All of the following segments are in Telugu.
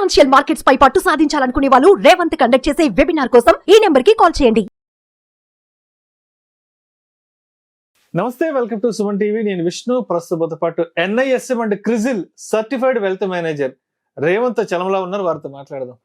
ఫైనాన్షియల్ మార్కెట్స్ పై పట్టు సాధించాలనుకునే వాళ్ళు రేవంత్ కండక్ట్ చేసే వెబినార్ కోసం ఈ నెంబర్ కి కాల్ చేయండి. నమస్తే, వెల్కమ్ టు సుమన్ టీవీ. నేను విష్ణు. ప్రస్తుతంతో పాటు NISM and CRISIL certified wealth manager Revanth Chalamala ఉన్నారు. వారితో మాట్లాడదాం.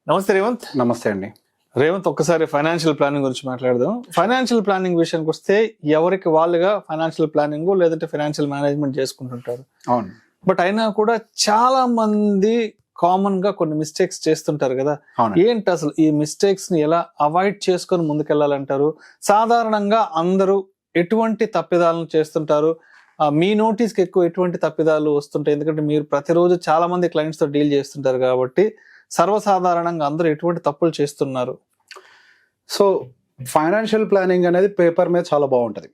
నమస్తే రేవంత్. నమస్తే అండి. రేవంత్, ఒక్కసారి ఫైనాన్షియల్ ప్లానింగ్ గురించి మాట్లాడదాం. ఫైనాన్షియల్ ప్లానింగ్ విషయానికి వస్తే ఎవరికి వాళ్ళుగా ఫైనాన్షియల్ ప్లానింగ్ లేదంటే ఫైనాన్షియల్ మేనేజ్మెంట్ చేసుకుంటుంటారు. అవును. బట్ అయినా కూడా చాలా మంది కామన్ గా కొన్ని మిస్టేక్స్ చేస్తుంటారు కదా. ఏంటి అసలు ఈ మిస్టేక్స్ ని ఎలా అవాయిడ్ చేసుకొని ముందుకెళ్ళాలంటారు? సాధారణంగా అందరూ ఎటువంటి తప్పిదాలను చేస్తుంటారు? మీ నోటీస్ కి ఎక్కువ ఎటువంటి తప్పిదాలు వస్తుంటాయి? ఎందుకంటే మీరు ప్రతిరోజు చాలా మంది క్లయింట్స్ తో డీల్ చేస్తుంటారు కాబట్టి సర్వసాధారణంగా అందరూ ఎటువంటి తప్పులు చేస్తున్నారు? సో ఫైనాన్షియల్ ప్లానింగ్ అనేది పేపర్ మీద చాలా బాగుంటది.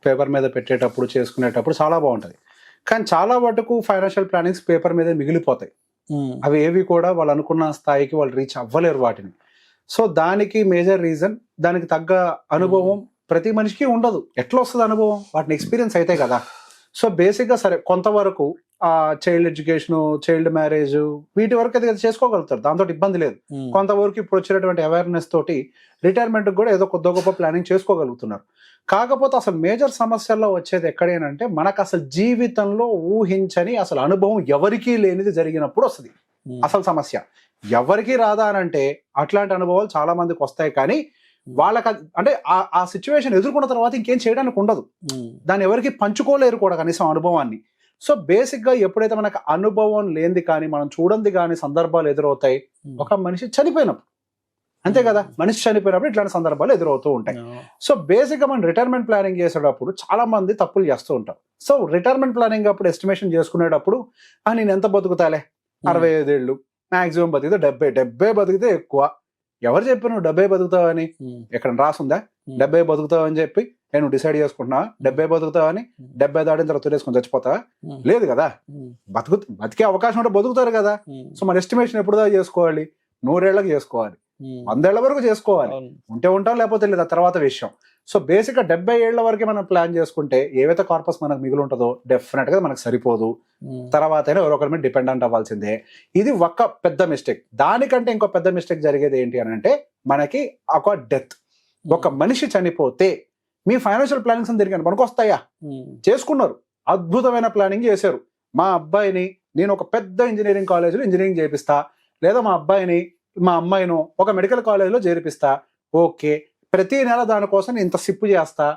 పేపర్ మీద పెట్టేటప్పుడు చేసుకునేటప్పుడు చాలా బాగుంటది. కానీ చాలా మటుకు ఫైనాన్షియల్ ప్లానింగ్స్ పేపర్ మీద మిగిలిపోతాయి. అవి ఏవి కూడా వాళ్ళు అనుకున్న స్థాయికి వాళ్ళు రీచ్ అవ్వలేరు వాటిని. సో దానికి మేజర్ రీజన్, దానికి తగ్గ అనుభవం ప్రతి మనిషికి ఉండదు. ఎట్లా వస్తుంది అనుభవం? వాటిని ఎక్స్పీరియన్స్ అయితే కదా. సో బేసిక్గా సరే కొంతవరకు చైల్డ్ ఎడ్యుకేషన్, చైల్డ్ మ్యారేజ్ వీటి వరకు అయితే చేసుకోగలుగుతారు, దాంతో ఇబ్బంది లేదు. కొంతవరకు ఇప్పుడు వచ్చినటువంటి అవేర్నెస్ తోటి రిటైర్మెంట్ కూడా ఏదో కొద్ది గొప్ప ప్లానింగ్ చేసుకోగలుగుతున్నారు. కాకపోతే అసలు మేజర్ సమస్యల్లో వచ్చేది ఎక్కడేనంటే మనకు అసలు జీవితంలో ఊహించని అసలు అనుభవం ఎవరికీ లేనిది జరిగినప్పుడు వస్తుంది అసలు సమస్య. ఎవరికి రాదా అని అంటే అట్లాంటి అనుభవాలు చాలా మందికి వస్తాయి. కానీ వాళ్ళకి అంటే ఆ సిచ్యువేషన్ ఎదుర్కొన్న తర్వాత ఇంకేం చేయడానికి ఉండదు. దాన్ని ఎవరికి పంచుకోలేరు కూడా కనీసం అనుభవాన్ని. సో బేసిక్ గా ఎప్పుడైతే మనకు అనుభవం లేనిది కానీ మనం చూడండి కానీ సందర్భాలు ఎదురవుతాయి. ఒక మనిషి చనిపోయినప్పుడు, అంతే కదా, మనిషి చనిపోయినప్పుడు ఇట్లాంటి సందర్భాలు ఎదురవుతూ ఉంటాయి. సో బేసిక్ గా మనం రిటైర్మెంట్ ప్లానింగ్ చేసేటప్పుడు చాలా మంది తప్పులు చేస్తూ ఉంటాం. సో రిటైర్మెంట్ ప్లానింగ్ అప్పుడు ఎస్టిమేషన్ చేసుకునేటప్పుడు నేను ఎంత బతుకుతాలే, 65 ఏళ్ళు మాక్సిమం బతికితే 70 బతికితే ఎక్కువ. ఎవరు చెప్పి నువ్వు 70 బతుకుతావని? ఎక్కడ రాసుందా 70 బతుకుతావని చెప్పి? నేను డిసైడ్ చేసుకుంటున్నావా 70 బతుకుతావని? 70 దాటిన తర్వాత తొలేసుకొని చచ్చిపోతావా? లేదు కదా. బతికే అవకాశం ఉంటే బతుకుతారు కదా. సో మన ఎస్టిమేషన్ ఎప్పుడు దాకా చేసుకోవాలి? 100 ఏళ్ళకి చేసుకోవాలి, 100 ఏళ్ల వరకు చేసుకోవాలి. ఉంటే ఉంటాం, లేకపోతే లేదు, ఆ తర్వాత విషయం. సో బేసిక్ గా 70 ఏళ్ల వరకే మనం ప్లాన్ చేసుకుంటే ఏవైతే కార్పస్ మనకు మిగిలి ఉంటుందో డెఫినెట్ గా మనకు సరిపోదు. తర్వాత అయినా ఎవరొకరి మీద డిపెండెంట్ అవ్వాల్సిందే. ఇది ఒక పెద్ద మిస్టేక్. దానికంటే ఇంకో పెద్ద మిస్టేక్ జరిగేది ఏంటి అని అంటే మనకి ఒక డెత్. ఒక మనిషి చనిపోతే మీ ఫైనాన్షియల్ ప్లానింగ్స్ అని తిరిగాను మనకు వస్తాయా? చేసుకున్నారు, అద్భుతమైన ప్లానింగ్ చేశారు. మా అబ్బాయిని నేను ఒక పెద్ద ఇంజనీరింగ్ కాలేజీలో ఇంజనీరింగ్ చేపిస్తా, లేదా మా అబ్బాయిని మా అమ్మాయిను ఒక మెడికల్ కాలేజీలో చేర్పిస్తా. ఓకే, ప్రతి నెల దానికోసం ఇంత సిప్పు చేస్తా.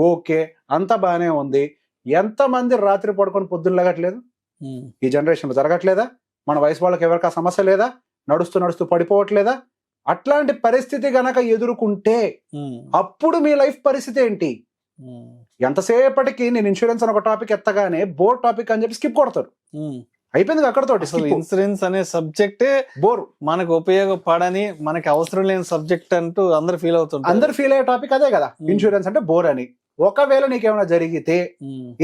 ఓకే, అంత బాగానే ఉంది. ఎంతమంది రాత్రి పడుకొని పొద్దున్న లగట్లేదు? ఈ జనరేషన్లో జరగట్లేదా? మన వయసు వాళ్ళకి ఎవరికి ఆ సమస్య లేదా? నడుస్తూ నడుస్తూ పడిపోవట్లేదా? అట్లాంటి పరిస్థితి గనక ఎదుర్కొంటే అప్పుడు మీ లైఫ్ పరిస్థితి ఏంటి? ఎంతసేపటికి నేను ఇన్సూరెన్స్ అని ఒక టాపిక్ ఎత్తగానే బోర్ టాపిక్ అని చెప్పి స్కిప్ కొడతారు. అయిపోయింది అక్కడతో. ఇన్సూరెన్స్ అనే సబ్జెక్టే బోర్, మనకు ఉపయోగపడని, మనకి అవసరం లేని సబ్జెక్ట్ అంటూ అందరు ఫీల్ అవుతుంటారు. అందరు ఫీల్ అయ్యే టాపిక్ అదే కదా, ఇన్సూరెన్స్ అంటే బోర్ అని. ఒకవేళ నీకేమైనా జరిగితే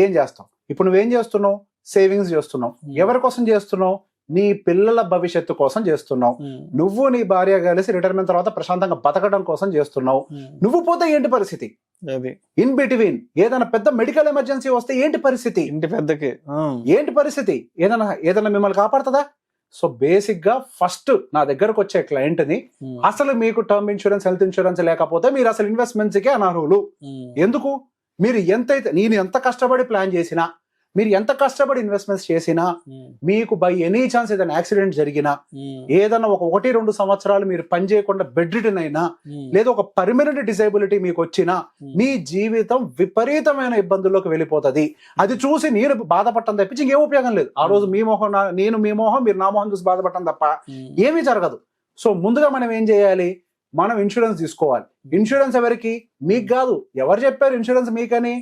ఏం చేస్తావు? ఇప్పుడు నువ్వేం చేస్తున్నావు? సేవింగ్స్ చేస్తున్నావు. ఎవరి కోసం చేస్తున్నావు? నీ పిల్లల భవిష్యత్తు కోసం చేస్తున్నావు. నువ్వు నీ భార్య కలిసి రిటైర్మెంట్ తర్వాత ప్రశాంతంగా బతకడం కోసం చేస్తున్నావు. నువ్వు పోతే ఏంటి పరిస్థితి? ఇన్ బిట్వీన్ ఏదైనా పెద్ద మెడికల్ ఎమర్జెన్సీ వస్తే ఏంటి పరిస్థితి? ఇంటి పెద్దకి ఏంటి పరిస్థితి? ఏదైనా మిమ్మల్ని కాపాడుతుందా? సో బేసిక్ గా ఫస్ట్ నా దగ్గరకు వచ్చే క్లయింట్ ని అసలు మీకు టర్మ్ ఇన్సూరెన్స్, హెల్త్ ఇన్సూరెన్స్ లేకపోతే మీరు అసలు ఇన్వెస్ట్మెంట్స్ కే అనర్హులు. ఎందుకు? మీరు నేను ఎంత కష్టపడి ప్లాన్ చేసినా, మీరు ఎంత కష్టపడి ఇన్వెస్ట్మెంట్స్ చేసినా, మీకు బై ఎనీ ఛాన్స్ ఏదైనా యాక్సిడెంట్ జరిగినా, ఏదైనా 1-2 సంవత్సరాలు మీరు పని చేయకుండా బెడ్ రిటర్న్ అయినా, లేదా ఒక పర్మనెంట్ డిజేబిలిటీ మీకు వచ్చినా, మీ జీవితం విపరీతమైన ఇబ్బందుల్లోకి వెళ్ళిపోతుంది. అది చూసి నేను బాధపడటం తప్పించి ఇంకేం ఉపయోగం లేదు. ఆ రోజు మీ మొహం నేను మీ మొహం, మీరు నా మొహం చూసి బాధపడటం తప్ప ఏమీ జరగదు. సో ముందుగా మనం ఏం చేయాలి? మనం ఇన్సూరెన్స్ తీసుకోవాలి. ఇన్సూరెన్స్ ఎవరికి? మీకు కాదు. ఎవరు చెప్పారు ఇన్సూరెన్స్ మీకని?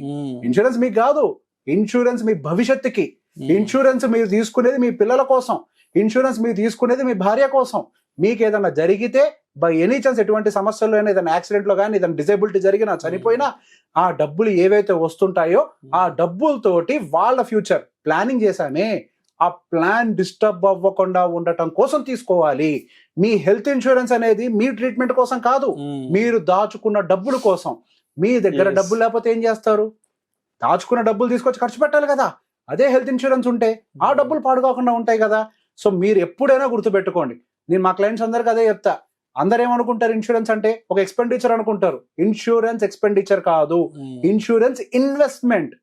ఇన్సూరెన్స్ మీకు కాదు. ఇన్సూరెన్స్ మీ భవిష్యత్తుకి. ఇన్సూరెన్స్ మీరు తీసుకునేది మీ పిల్లల కోసం. ఇన్సూరెన్స్ మీరు తీసుకునేది మీ భార్య కోసం. మీకు ఏదైనా జరిగితే బై ఎనీ ఛాన్స్ ఎటువంటి సమస్యల్లో అయినా, ఏదైనా యాక్సిడెంట్ లో కానీ, ఏదైనా డిజేబిలిటీ జరిగినా, చనిపోయినా, ఆ డబ్బులు ఏవైతే వస్తుంటాయో ఆ డబ్బులతోటి వాళ్ళ ఫ్యూచర్ ప్లానింగ్ చేశామే, ఆ ప్లాన్ డిస్టర్బ్ అవ్వకుండా ఉండటం కోసం తీసుకోవాలి. మీ హెల్త్ ఇన్సూరెన్స్ అనేది మీ ట్రీట్మెంట్ కోసం కాదు, మీరు దాచుకున్న డబ్బుల కోసం. మీ దగ్గర డబ్బులు లేకపోతే ఏం చేస్తారు? దాచుకున్న డబ్బులు తీసుకొచ్చి ఖర్చు పెట్టాలి కదా. అదే హెల్త్ ఇన్సూరెన్స్ ఉంటే ఆ డబ్బులు పాడుకోకుండా ఉంటాయి కదా. సో మీరు ఎప్పుడైనా గుర్తుపెట్టుకోండి, నేను మా క్లయింట్స్ అందరికి అదే చెప్తా. అందరు ఏమనుకుంటారు, ఇన్సూరెన్స్ అంటే ఒక ఎక్స్పెండిచర్ అనుకుంటారు. ఇన్సూరెన్స్ ఎక్స్పెండిచర్ కాదు, insurance investment.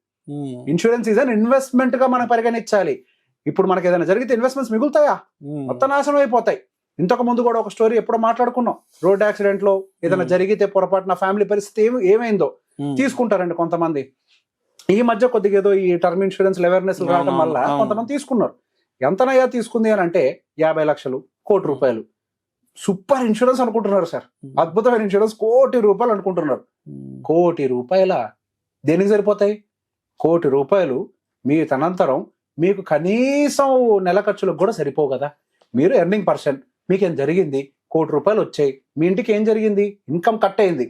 Insurance is an investment గా మనం పరిగణించాలి. ఇప్పుడు మనకి ఏదైనా జరిగితే ఇన్వెస్ట్మెంట్స్ మిగులుతాయా? మొత్తం నాశనం అయిపోతాయి. ఇంతకు ముందు కూడా ఒక స్టోరీ ఎప్పుడో మాట్లాడుకున్నాం, రోడ్ యాక్సిడెంట్ లో ఏదైనా జరిగితే పొరపాటున ఫ్యామిలీ పరిస్థితి ఏమైందో తీసుకుంటారండి కొంతమంది. ఈ మధ్య కొద్దిగా ఏదో ఈ టర్మ్ ఇన్సూరెన్స్ అవేర్నెస్ రావడం వల్ల కొంతమంది తీసుకున్నారు. ఎంతనయ్యా తీసుకుంది అని అంటే 50 లక్షలు, ₹1 కోటి. సూపర్ ఇన్సూరెన్స్ అనుకుంటున్నారు సార్, అద్భుతమైన ఇన్సూరెన్స్, ₹1 కోటి అనుకుంటున్నారు. ₹1 కోటి దేనికి సరిపోతాయి? ₹1 కోటి మీ తనంతరం మీకు కనీసం నెల ఖర్చులకు కూడా సరిపోవు కదా. మీరు ఎర్నింగ్ పర్సన్, మీకేం జరిగింది, ₹1 కోటి వచ్చాయి, మీ ఇంటికి ఏం జరిగింది, ఇన్కమ్ కట్ అయింది,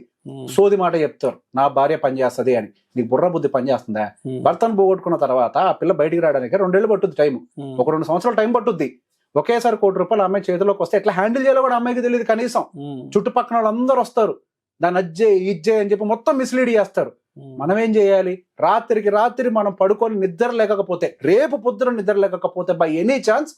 సోది మాట చెప్తారు, నా భార్య పనిచేస్తుంది అని. నీకు బుర్ర బుద్ధి పనిచేస్తుందా? భర్తను పోగొట్టుకున్న తర్వాత ఆ పిల్ల బయటికి రావడానికి 2 ఏళ్ళు పట్టుద్ది టైం, ఒక 2 సంవత్సరాలు టైం పట్టుద్ది. ఒకేసారి ₹1 కోటి అమ్మాయి చేతిలోకి వస్తే ఎట్లా హ్యాండిల్ చేయాలో కూడా అమ్మాయికి తెలియదు కనీసం. చుట్టుపక్కల వాళ్ళందరూ వస్తారు, దాన్ని అజ్జే ఇజ్జే అని చెప్పి మొత్తం మిస్లీడ్ చేస్తారు. మనం ఏం చేయాలి, రాత్రికి రాత్రి మనం పడుకొని నిద్ర లేకపోతే, రేపు పొద్దున నిద్ర లేకపోతే బై ఎనీ ఛాన్స్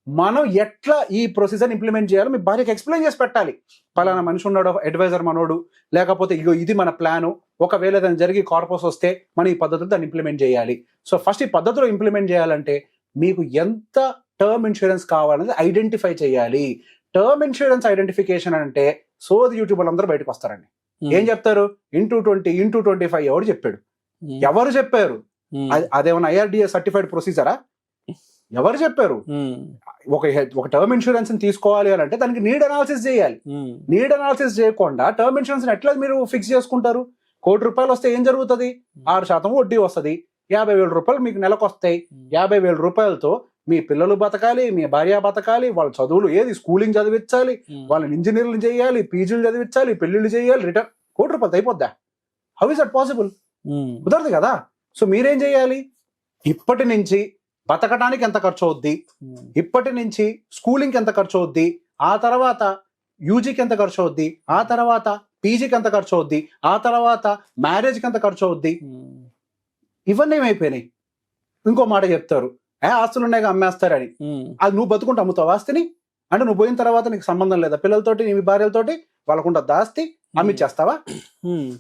మనం ఎట్లా ఈ ప్రొసీజర్ ఇంప్లిమెంట్ చేయాలో మీ భార్యకి ఎక్స్ప్లెయిన్ చేసి పెట్టాలి. పలానా మనిషి ఉన్నాడు, అడ్వైజర్ మనోడు, లేకపోతే ఇగో ఇది మన ప్లాను, ఒకవేళ దాన్ని జరిగి కార్పస్ వస్తే మనం ఈ పద్ధతిలో దాన్ని ఇంప్లిమెంట్ చేయాలి. సో ఫస్ట్ ఈ పద్ధతిలో ఇంప్లిమెంట్ చేయాలంటే మీకు ఎంత టర్మ్ ఇన్సూరెన్స్ కావాలనేది ఐడెంటిఫై చేయాలి. టర్మ్ ఇన్సూరెన్స్ ఐడెంటిఫికేషన్ అంటే సోది యూట్యూబ్ అందరూ బయటకు వస్తారండి. ఏం చెప్తారు, ఇంటూ 20 ఇంటూ 25 ఎవరు చెప్పాడు? ఎవరు చెప్పారు? అదేమన్నా IRDA సర్టిఫైడ్ ప్రొసీజరా? ఎవరు చెప్పారు? ఒక టర్మ్ ఇన్సూరెన్స్ తీసుకోవాలి అని అంటే దానికి నీడ్ అనాలిసిస్ చేయాలి. నీడ్ అనాలిసిస్ చేయకుండా టర్మ్ ఇన్సూరెన్స్ ఎట్లా మీరు ఫిక్స్ చేసుకుంటారు? ₹1 కోటి వస్తే ఏం జరుగుతుంది? 6% వడ్డీ వస్తుంది, ₹50,000 మీకు నెలకు వస్తాయి. ₹50,000తో మీ పిల్లలు బతకాలి, మీ భార్య బతకాలి, వాళ్ళ చదువులు ఏది స్కూలింగ్ చదివించాలి, వాళ్ళని ఇంజనీర్లు చేయాలి, పీజీలు చదివించాలి, పెళ్లిళ్ళు చేయాలి, రిటర్న్ ₹1 కోటి అయిపోద్దా? How is that possible? కుదరదు కదా. సో మీరేం చేయాలి, ఇప్పటి నుంచి బతకడానికి ఎంత ఖర్చు అవుద్ది, ఇప్పటి నుంచి స్కూలింగ్కి ఎంత ఖర్చు అవుద్ది, ఆ తర్వాత యూజీకి ఎంత ఖర్చు అవుద్ది, ఆ తర్వాత పీజీకి ఎంత ఖర్చు అవుద్ది, ఆ తర్వాత మ్యారేజ్కి ఎంత ఖర్చు అవుద్ది, ఇవన్నీ ఏమైపోయినాయి. ఇంకో మాట చెప్తారు, ఆస్తులు ఉన్నాయి అమ్మేస్తారని. అది నువ్వు బతుకుంటూ అమ్ముతావు ఆస్తిని? అంటే నువ్వు పోయిన తర్వాత నీకు సంబంధం లేదా? పిల్లలతోటి, నీ భార్యలతోటి వాళ్ళకుంటుంది ఆస్తి, అమ్మిచ్చేస్తావా?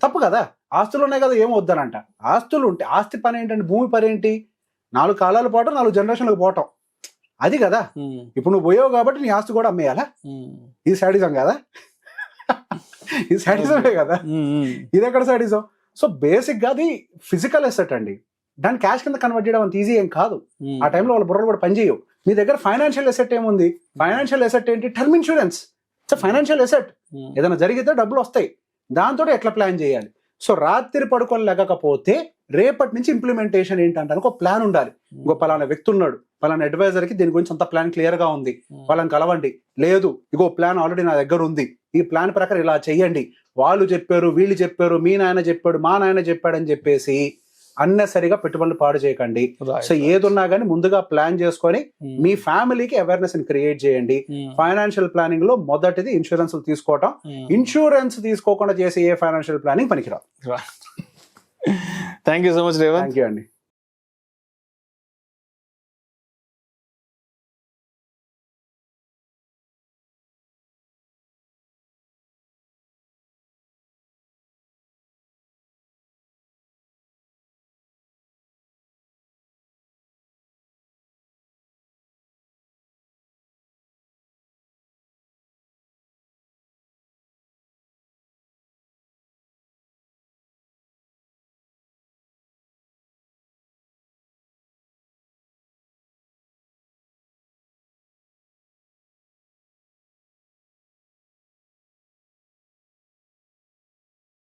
తప్పు కదా. ఆస్తులు ఉన్నాయి కదా, ఏం వద్దనంట. ఆస్తులు ఉంటే ఆస్తి పని ఏంటంటే, భూమి పని ఏంటి, 4 కాలాల పాటు 4 జనరేషన్లకు పోవటం, అది కదా. ఇప్పుడు నువ్వు పోయావు కాబట్టి నీ ఆస్తి కూడా అమ్మేయాలా? ఇది సాడిజం కదా, ఇది సాడిజమే కదా. ఇది ఎక్కడ సాడిజం? సో బేసిక్ గా అది ఫిజికల్ ఎసెట్ అండి, దాన్ని క్యాష్ కింద కన్వర్ట్ చేయడం అంత ఈజీ ఏం కాదు. ఆ టైంలో వాళ్ళ బుర్రలు కూడా పనిచేయవు. మీ దగ్గర ఫైనాన్షియల్ ఎసెట్ ఏముంది? ఫైనాన్షియల్ ఎసెట్ ఏంటి? Term insurance. ఫైనాన్షియల్ ఎసెట్, ఏదైనా జరిగితే డబ్బులు వస్తాయి, దాంతో ఎట్లా ప్లాన్ చేయాలి. సో రాత్రి పడుకొని లేకపోతే రేపటి నుంచి ఇంప్లిమెంటేషన్ ఏంటంటే ఒక ప్లాన్ ఉండాలి. ఇంకో పలానా వ్యక్తి ఉన్నాడు, పలానా అడ్వైజర్ కి దీని గురించి అంత ప్లాన్ క్లియర్ గా ఉంది, వాళ్ళని కలవండి. లేదు, ఇగో ప్లాన్ ఆల్రెడీ నా దగ్గర ఉంది, ఈ ప్లాన్ ప్రకారం ఇలా చెయ్యండి, వాళ్ళు చెప్పారు, వీళ్ళు చెప్పారు, మీ నాయన చెప్పాడు, మా నాయన చెప్పాడు అని చెప్పేసి అన్నెసరిగా పెట్టుబడులు పాడు చేయకండి. సో ఏదున్నా కానీ ముందుగా ప్లాన్ చేసుకొని మీ ఫ్యామిలీకి అవేర్నెస్ క్రియేట్ చేయండి. ఫైనాన్షియల్ ప్లానింగ్ లో మొదటిది ఇన్సూరెన్స్ తీసుకోవటం. ఇన్సూరెన్స్ తీసుకోకుండా చేసే ఏ ఫైనాన్షియల్ ప్లానింగ్ పనికిరాదు. Thank you so much Revanth. Thank you అండి.